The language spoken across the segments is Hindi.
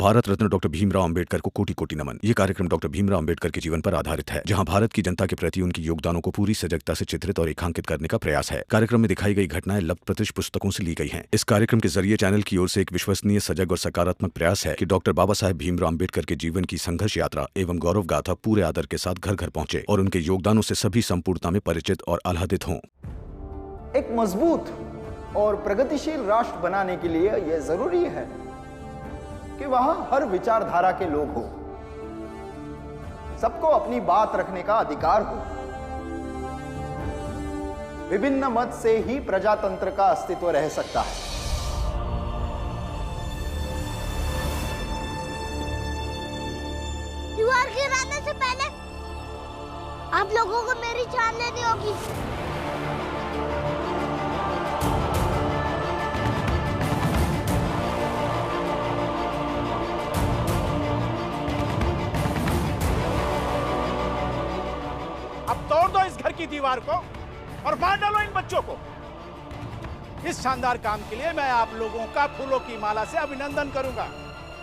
भारत रत्न डॉक्टर भीमराव अंबेडकर को कोटि कोटि नमन। ये कार्यक्रम डॉक्टर भीमराव अंबेडकर के जीवन पर आधारित है, जहां भारत की जनता के प्रति उनके योगदानों को पूरी सजगता से चित्रित और रेखांकित करने का प्रयास है। कार्यक्रम में दिखाई गई घटनाएं लब्ध प्रतिष्ठ पुस्तकों से ली गई हैं। इस कार्यक्रम के जरिए चैनल की ओर से एक विश्वसनीय, सजग और सकारात्मक प्रयास है कि डॉक्टर बाबा साहेब भीमराव अंबेडकर के जीवन की संघर्ष यात्रा एवं गौरव गाथा पूरे आदर के साथ घर घर पहुंचे और उनके योगदानों से सभी संपूर्णता में परिचित और आह्लादित हों। एक मजबूत और प्रगतिशील राष्ट्र बनाने के लिए यह जरूरी है कि वहां हर विचारधारा के लोग हो, सबको अपनी बात रखने का अधिकार हो। विभिन्न मत से ही प्रजातंत्र का अस्तित्व रह सकता है। दीवार गिराने से पहले आप लोगों को मेरी जान लेनी होगी। अब तोड़ दो इस घर की दीवार को और मार डालो इन बच्चों को। इस शानदार काम के लिए मैं आप लोगों का फूलों की माला से अभिनंदन करूंगा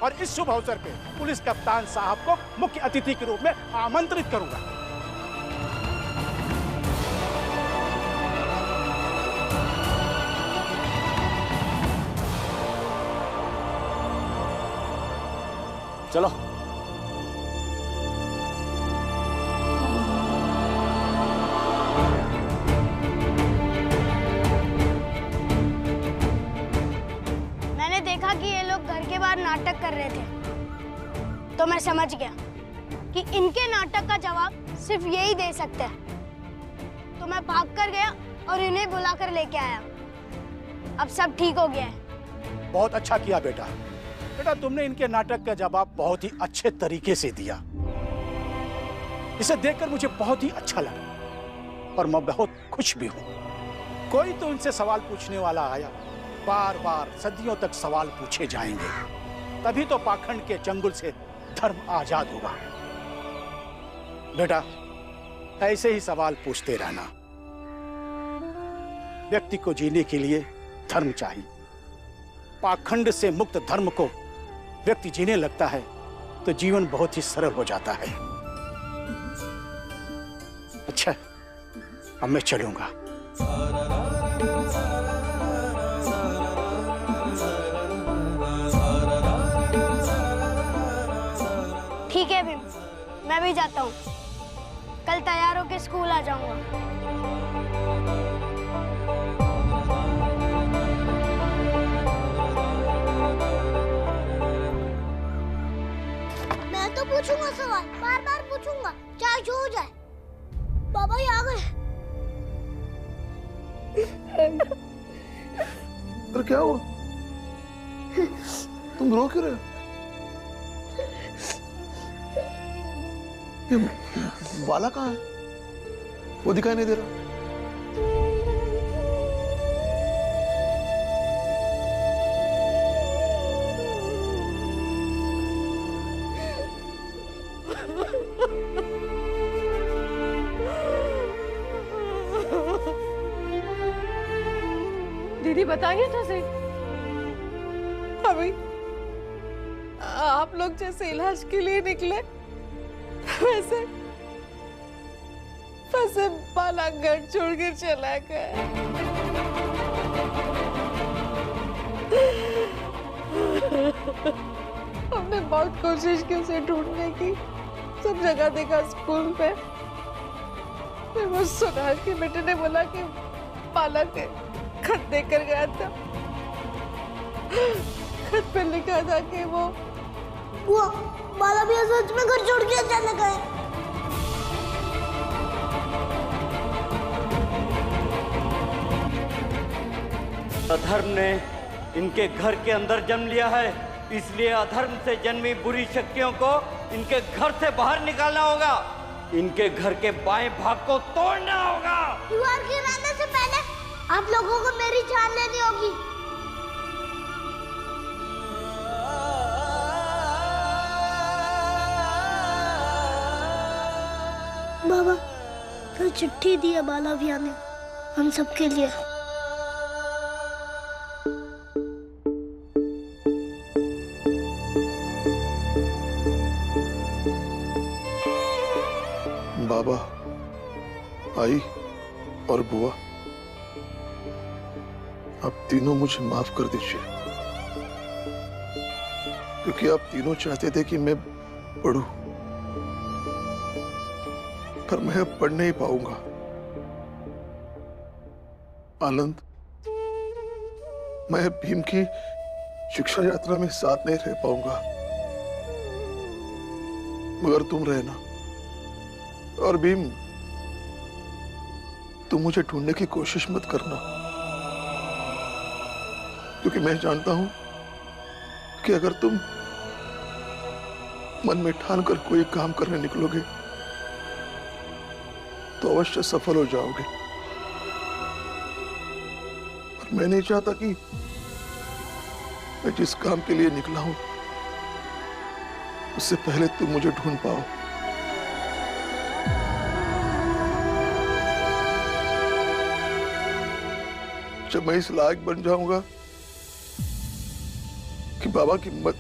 और इस शुभ अवसर पे पुलिस कप्तान साहब को मुख्य अतिथि के रूप में आमंत्रित करूंगा। चलो। मैंने देखा कि ये लोग घर के बाहर नाटक कर रहे थे, तो मैं समझ गया कि इनके नाटक का जवाब सिर्फ यही दे सकते हैं। तो मैं भाग कर गया और इन्हें बुलाकर लेके आया। अब सब ठीक हो गया है। बहुत अच्छा किया बेटा। बेटा, तुमने इनके नाटक का जवाब बहुत ही अच्छे तरीके से दिया। इसे देखकर मुझे बहुत ही अच्छा लगा और मैं बहुत खुश भी हूं। कोई तो इनसे सवाल पूछने वाला आया। बार बार सदियों तक सवाल पूछे जाएंगे, तभी तो पाखंड के चंगुल से धर्म आजाद होगा। बेटा, ऐसे ही सवाल पूछते रहना। व्यक्ति को जीने के लिए धर्म चाहिए। पाखंड से मुक्त धर्म को व्यक्ति जीने लगता है तो जीवन बहुत ही सरल हो जाता है। अच्छा, अब मैं चलूंगा। ठीक है भीम, मैं भी जाता हूँ। कल तैयार होकर स्कूल आ जाऊंगा। मैं तो पूछूंगा सवाल, बार बार पूछूंगा, चाहे जो हो जाए। बाबा ही आ गए। अरे क्या हुआ? तुम रो क्यों रहे हो? ये बाला कहाँ है? वो दिखाई नहीं दे रहा। दीदी बताइए तो सही। अभी आप लोग जैसे इलाज के लिए निकले, वैसे बाला घर छोड़ कर चला गया। हमने बहुत कोशिश की उसे ढूंढने की, सब जगह देखा, स्कूल पे। फिर वो सुना कि बेटे ने बोला कि बाला के खत देकर गया था। खत पे लिखा था कि वो बाला भी सच में घर छोड़ के अचानक आया। अधर्म ने इनके घर के अंदर जन्म लिया है, इसलिए अधर्म से जन्मी बुरी शक्तियों को इनके घर से बाहर निकालना होगा। इनके घर के बाएं भाग को तोड़ना होगा। दीवार गिराने से पहले आप लोगों को मेरी जान लेनी होगी। बाबा, तो चिट्ठी दी है बाला भैया ने हम सबके लिए। बाबा, आई और बुआ, आप तीनों मुझे माफ कर दीजिए, क्योंकि आप तीनों चाहते थे कि मैं पढ़ूं, पर मैं अब पढ़ नहीं पाऊंगा। आनंद, मैं भीम की शिक्षा यात्रा में साथ नहीं रह पाऊंगा, मगर तुम रहना। और भीम, तुम मुझे ढूंढने की कोशिश मत करना, क्योंकि मैं जानता हूं कि अगर तुम मन में ठान कर कोई काम करने निकलोगे तो अवश्य सफल हो जाओगे। और मैं नहीं चाहता कि मैं जिस काम के लिए निकला हूं उससे पहले तुम मुझे ढूंढ पाओ। जब मैं इस लायक बन जाऊंगा कि बाबा की मत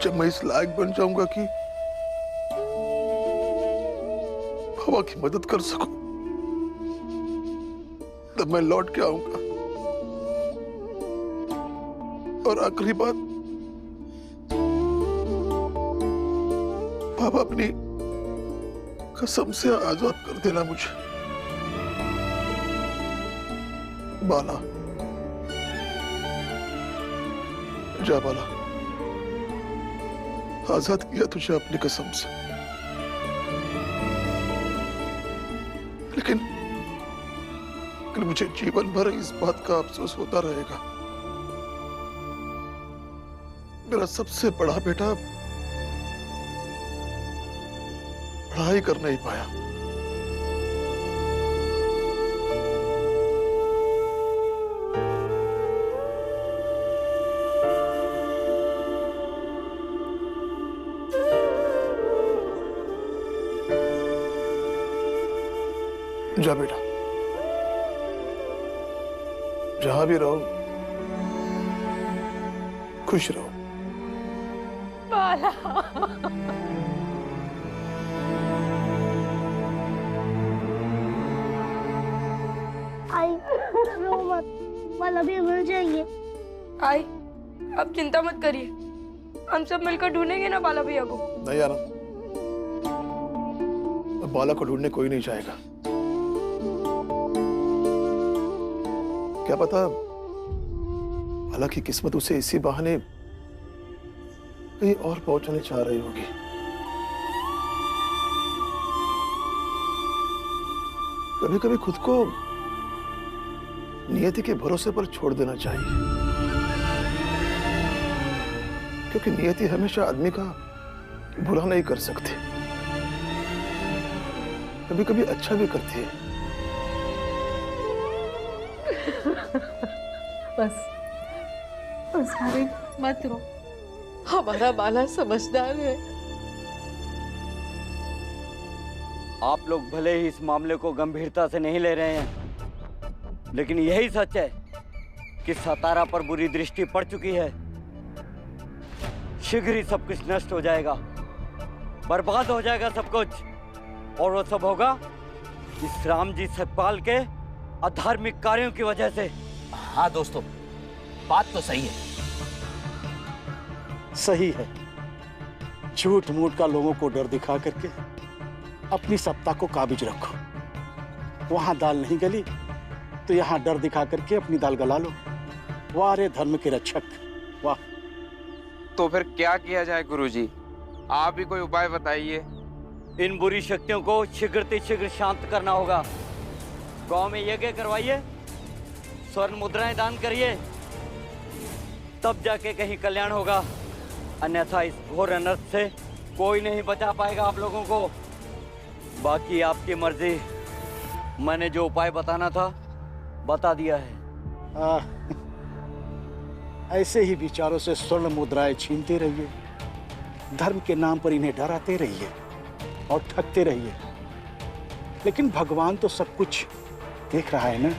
जब मैं इस लायक बन जाऊंगा कि बाबा की मदद कर सकूं, तब मैं लौट के आऊंगा। और आखिरी बात, बाबा अपनी कसम से आजाद कर देना मुझे। बाला, जा बाला, आजाद किया तुझे अपनी कसम से, लेकिन मुझे जीवन भर इस बात का अफसोस होता रहेगा, मेरा सबसे बड़ा बेटा पढ़ाई कर नहीं पाया। जा बेटा, जहां भी रहो खुश रहो। बाला, आई रो मत, बाला भी मिल जाएंगे। आई, आप चिंता मत करिए, हम सब मिलकर ढूंढेंगे ना बाला भैया को। नहीं आनंद, अब बाला को ढूंढने कोई नहीं जाएगा। क्या पता बाला की किस्मत उसे इसी बहाने कहीं और पहुंचाने चाह रही होगी। कभी कभी खुद को नियति के भरोसे पर छोड़ देना चाहिए, क्योंकि नियति हमेशा आदमी का बुरा नहीं कर सकती, कभी कभी अच्छा भी करती है। बस भाभी मत रो, हमारा बाला समझदार है। आप लोग भले ही इस मामले को गंभीरता से नहीं ले रहे हैं, लेकिन यही सच है कि सतारा पर बुरी दृष्टि पड़ चुकी है। शीघ्र ही सब कुछ नष्ट हो जाएगा, बर्बाद हो जाएगा सब कुछ, और वो सब होगा इस रामजी सतपाल के अधार्मिक कार्यों की वजह से। हाँ दोस्तों, बात तो सही है। सही है, झूठ मूठ का लोगों को डर दिखा करके अपनी सत्ता को काबिज रखो। वहां दाल नहीं गली तो यहाँ डर दिखा करके अपनी दाल गला लो। वाह रे धर्म के रक्षक, वाह। तो फिर क्या किया जाए गुरुजी, आप भी कोई उपाय बताइए। इन बुरी शक्तियों को शीघ्र शांत करना होगा। गांव में यज्ञ करवाइए, स्वर्ण मुद्राएं दान करिए, तब जाके कहीं कल्याण होगा, अन्यथा इस घोर अनर्थ से कोई नहीं बचा पाएगा आप लोगों को। बाकी आपकी मर्जी, मैंने जो उपाय बताना था बता दिया है। ऐसे ही विचारों से स्वर्ण मुद्राएं छीनते रहिए, धर्म के नाम पर इन्हें डराते रहिए और ठगते रहिए, लेकिन भगवान तो सब कुछ देख रहा है ना।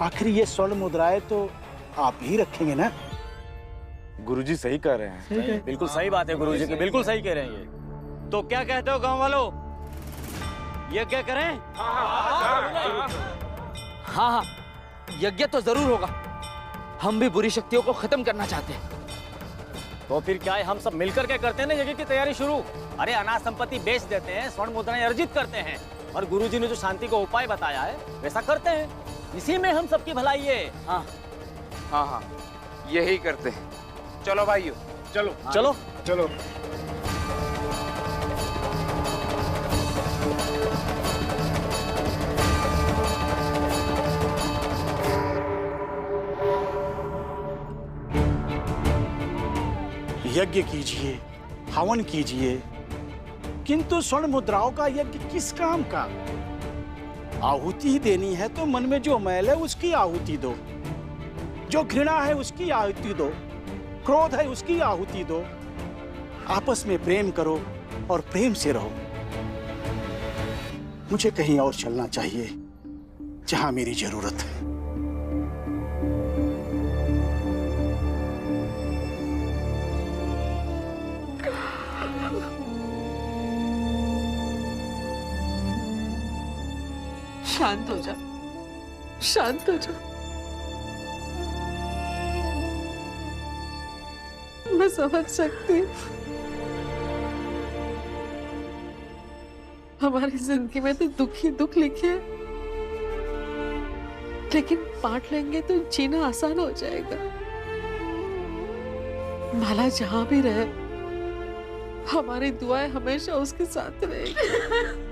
आखिर ये स्वर्ण मुद्राएं तो आप ही रखेंगे ना। गुरुजी सही कह रहे हैं। बिल्कुल सही बात है गुरुजी की, बिल्कुल सही कह रहे हैं ये। तो क्या कहते हो गांव वालों, ये क्या करें? हाँ, यज्ञ तो जरूर होगा। हम भी बुरी शक्तियों को खत्म करना चाहते हैं। तो फिर क्या है, हम सब मिलकर के करते हैं ना यज्ञ की तैयारी शुरू। अरे अनाज संपत्ति बेच देते हैं, स्वर्ण मुद्राएं अर्जित करते हैं, और गुरुजी ने जो शांति का उपाय बताया है वैसा करते हैं। इसी में हम सबकी भलाई है। हाँ हाँ हाँ, यही करते हैं। चलो भाइयों, चलो चलो चलो। यज्ञ कीजिए, हवन कीजिए, किंतु स्वर्ण मुद्राओं का यज्ञ किस काम का? आहुति देनी है तो मन में जो मैल है उसकी आहुति दो, जो घृणा है उसकी आहुति दो, क्रोध है उसकी आहुति दो। आपस में प्रेम करो और प्रेम से रहो। मुझे कहीं और चलना चाहिए जहां मेरी जरूरत है। शांत हो जा, शांत हो जा। मैं समझ सकती हूँ, हमारी जिंदगी में तो दुख ही दुख लिखे हैं, लेकिन बांट लेंगे तो जीना आसान हो जाएगा। भला जहां भी रहे, हमारी दुआएं हमेशा उसके साथ रहेगी।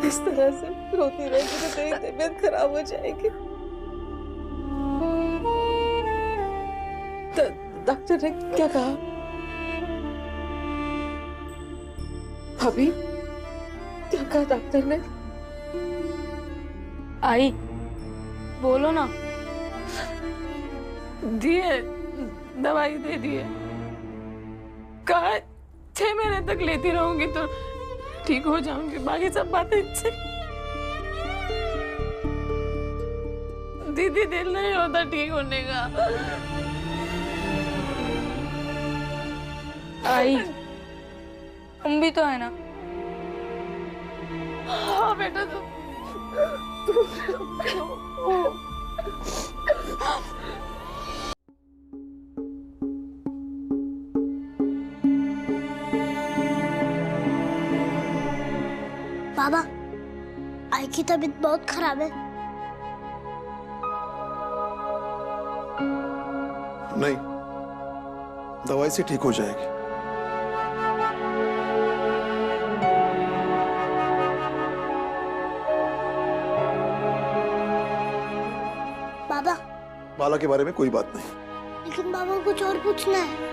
इस तरह से रोती रहेगी तो तेरी तबीयत खराब हो जाएगी। डॉक्टर ने क्या कहा? अभी क्या कहा डॉक्टर ने? आई बोलो ना। दिए, दवाई दे दिए। कहा 6 महीने तक लेती रहूंगी तो ठीक हो जाऊंगी, बाकी सब बातें अच्छी। दीदी दिल नहीं होता ठीक होने का। आई हम भी तो है ना। हाँ बेटा तू बाबा, आई की तबीयत बहुत खराब है। नहीं, दवाई से ठीक हो जाएगी। बाबा, बाला के बारे में कोई बात नहीं। लेकिन बाबा कुछ और पूछना है।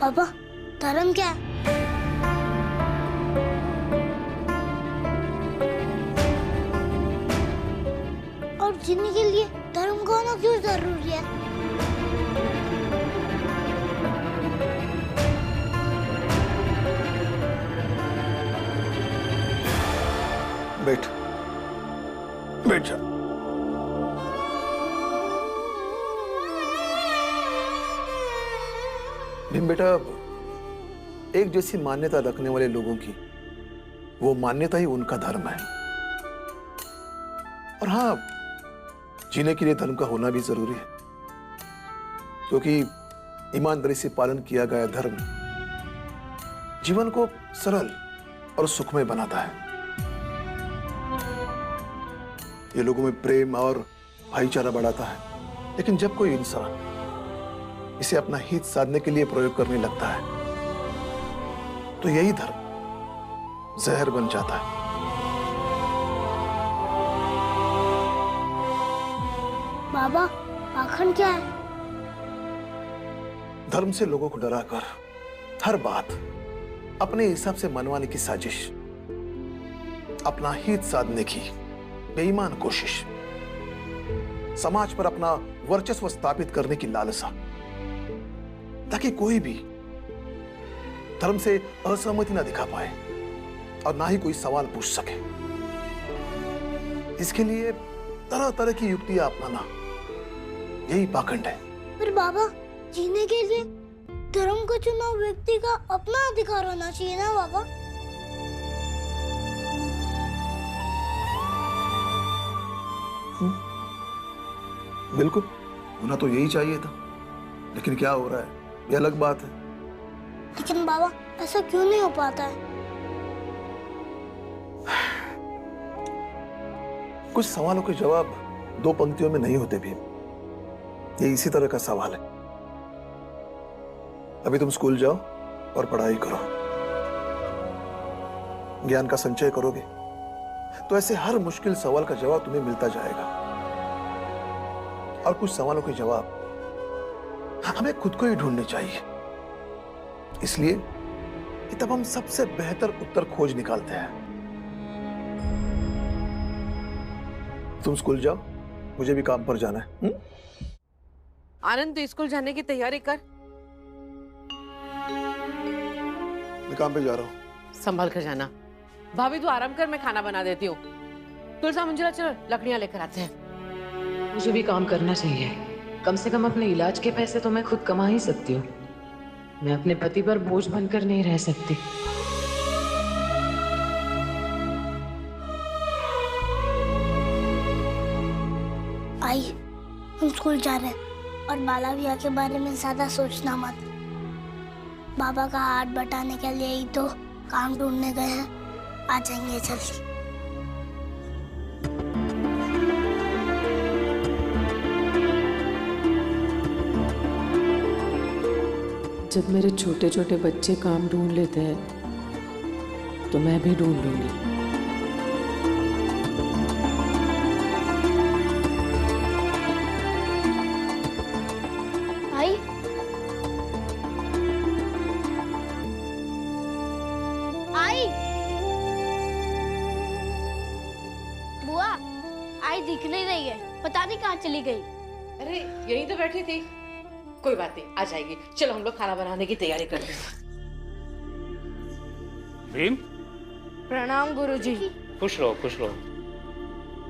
पापा, धर्म क्या है? और जीने के लिए धर्म का होना क्यों जरूरी है? बैठ, बैठ जा। भीम बेटा, एक जैसी मान्यता रखने वाले लोगों की वो मान्यता ही उनका धर्म है। और हाँ, जीने के लिए धर्म का होना भी जरूरी है, क्योंकि ईमानदारी से पालन किया गया धर्म जीवन को सरल और सुखमय बनाता है। ये लोगों में प्रेम और भाईचारा बढ़ाता है। लेकिन जब कोई इंसान इसे अपना हित साधने के लिए प्रयोग करने लगता है तो यही धर्म जहर बन जाता है। बाबा, पाखंड क्या है? धर्म से लोगों को डराकर हर बात अपने हिसाब से मनवाने की साजिश। अपना हित साधने की बेईमान कोशिश, समाज पर अपना वर्चस्व स्थापित करने की लालसा, ताकि कोई भी धर्म से असहमति ना दिखा पाए और ना ही कोई सवाल पूछ सके। इसके लिए तरह तरह की युक्तियां अपनाना यही पाखंड है। पर बाबा, जीने के लिए धर्म का चुनाव व्यक्ति का अपना अधिकार होना चाहिए ना बाबा? बिल्कुल, होना तो यही चाहिए था, लेकिन क्या हो रहा है ये अलग बात है। लेकिन बाबा, ऐसा क्यों नहीं हो पाता है? कुछ सवालों के जवाब दो पंक्तियों में नहीं होते भीम। ये इसी तरह का सवाल है। अभी तुम स्कूल जाओ और पढ़ाई करो, ज्ञान का संचय करोगे तो ऐसे हर मुश्किल सवाल का जवाब तुम्हें मिलता जाएगा। और कुछ सवालों के जवाब हमें खुद को ही ढूंढने चाहिए। इसलिए कि तब हम सबसे बेहतर उत्तर खोज निकालते हैं। तुम स्कूल जाओ, मुझे भी काम पर जाना है। आनंद, तो स्कूल जाने की तैयारी कर। मैं काम पे जा रहा हूँ। संभाल कर जाना। भाभी तू आराम कर, मैं खाना बना देती हूँ। तुलसा, मंजुला, चलो लकड़ियाँ लेकर आते हैं। मुझे भी काम करना चाहिए। कम से कम अपने इलाज के पैसे तो मैं खुद कमा ही सकती हूँ। मैं अपने पति पर बोझ बनकर नहीं रह सकती। आई, हम स्कूल जा रहे हैं और बाला भैया के बारे में ज्यादा सोचना मत। बाबा का हाथ बटाने के लिए ही तो काम ढूंढने गए हैं। आ जाएंगे जल्दी। जब मेरे छोटे छोटे बच्चे काम ढूंढ लेते हैं तो मैं भी ढूंढ लूंगी। आई, आई, बुआ, आई दिख नहीं रही है, पता नहीं कहाँ चली गई। अरे यहीं तो बैठी थी। कोई बात नहीं, आ जाएगी। चलो हम लोग खाना बनाने की तैयारी करते हैं। भीम, प्रणाम गुरुजी। खुश रहो, खुश रहो।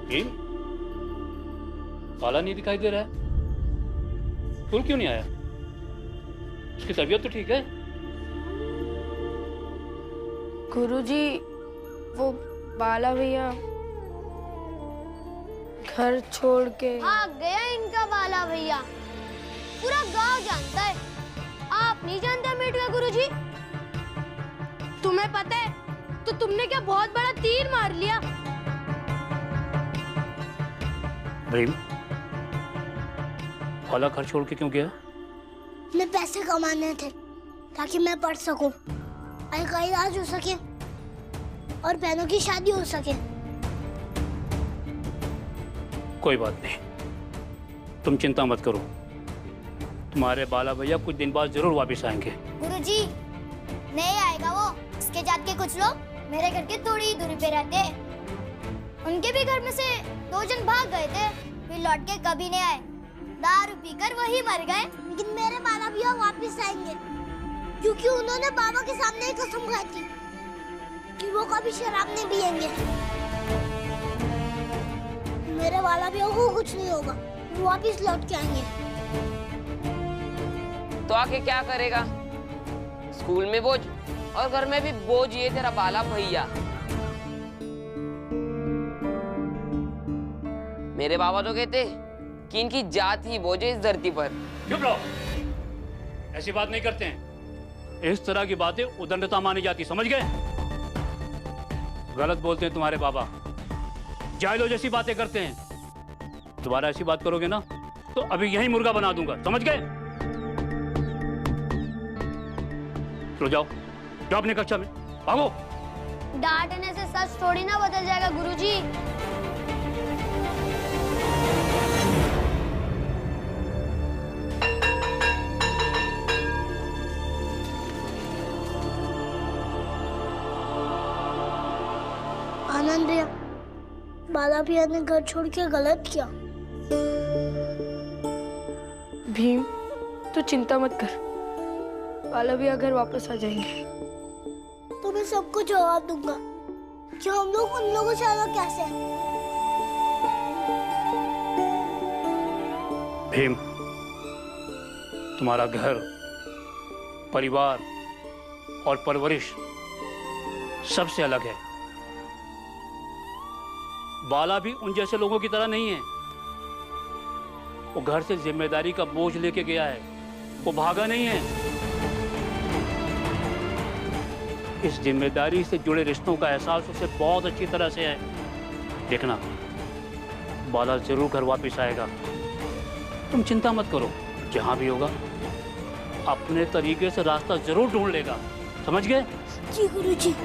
भीम, बाला नहीं दिखाई दे रहा है। स्कूल क्यों नहीं आया? उसकी तबीयत तो ठीक है? गुरुजी, वो बाला भैया घर छोड़ के आ गया। इनका बाला भैया पूरा गांव जानता है। आप नहीं जानते मेटका गुरुजी? तुम्हें पता है तो तुमने क्या बहुत बड़ा तीर मार लिया। भीम, बाला घर छोड़ के क्यों गया? मैं पैसे कमाने थे ताकि मैं पढ़ सकूं, आई का इलाज हो सके और बहनों की शादी हो सके। कोई बात नहीं, तुम चिंता मत करो। तुम्हारे बाला भैया कुछ दिन बाद जरूर वापस आएंगे। गुरुजी, नहीं आएगा वो। इसके जात के कुछ लोग मेरे घर के थोड़ी ही दूरी पे रहते हैं। उनके भी घर में से 2 जन भाग गए थे, फिर लौट के कभी नहीं आए। दारू पीकर वही मर गए। लेकिन मेरे बाला भैया वापस आएंगे, क्योंकि उन्होंने बाबा के सामने एक कसम खाई थी कि वो कभी शराब नहीं पिएंगे। मेरे बाला भैया को कुछ नहीं होगा, वो वापस लौट के आएंगे। तो आके क्या करेगा? स्कूल में बोझ और घर में भी बोझ, ये तेरा बाला भैया। मेरे बाबा तो कहते कि इनकी जात ही बोझ है इस धरती पर। चुप रहो, ऐसी बात नहीं करते हैं। इस तरह की बातें उदंडता मानी जाती, समझ गए? गलत बोलते हैं तुम्हारे बाबा, जाहिलों जैसी बातें करते हैं। दोबारा ऐसी बात करोगे ना तो अभी यही मुर्गा बना दूंगा, समझ गए? चलो जाओ, जाओ अपनी कक्षा में, भागो। डांटने से सच थोड़ी ना बदल जाएगा गुरुजी। आनंद भैया, बाला भैया ने घर छोड़ के गलत किया। भीम, तू चिंता मत कर, बाला भैया घर वापस आ जाएंगे। तो मैं सबको जवाब दूंगा कि हम लोग उन लोगों से अलग कैसे हैं। भीम, तुम्हारा घर, परिवार और परवरिश सबसे अलग है। बाला भी उन जैसे लोगों की तरह नहीं है। वो घर से जिम्मेदारी का बोझ लेके गया है, वो भागा नहीं है। इस जिम्मेदारी से जुड़े रिश्तों का एहसास उसे बहुत अच्छी तरह से है। देखना, बाला जरूर घर वापस आएगा। तुम चिंता मत करो, जहां भी होगा अपने तरीके से रास्ता जरूर ढूंढ लेगा। समझ गए? जी गुरुजी।